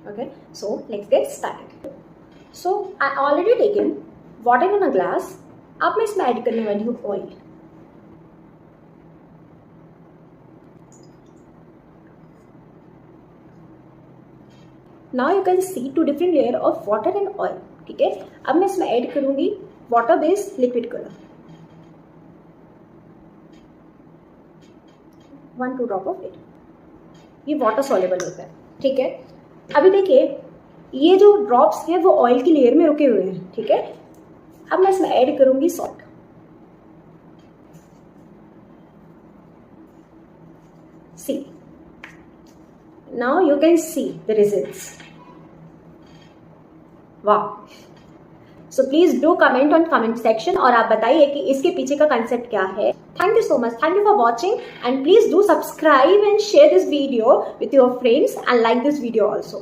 Okay, so let's get started. So I already taken water in a glass. अब मैं इसमें add करने वाली हूँ oil. Now you can see two different layer of water and oil. ठीक है, अब मैं इसमें ऐड करूंगी water based liquid colour, 1-2 drop of it. ये वाटर सॉल्युबल होता है. ठीक है, अभी देखिए ये जो ड्रॉप्स हैं वो ऑयल की लेयर में रुके हुए हैं. ठीक है, अब मैं इसमें ऐड करूंगी salt. See, now you can see the results. वाह. So please do comment on comment section और आप बताइए कि इसके पीछे का कंसेप्ट क्या है. Thank you so much. Thank you for watching and please do subscribe and share this video with your friends and like this video also.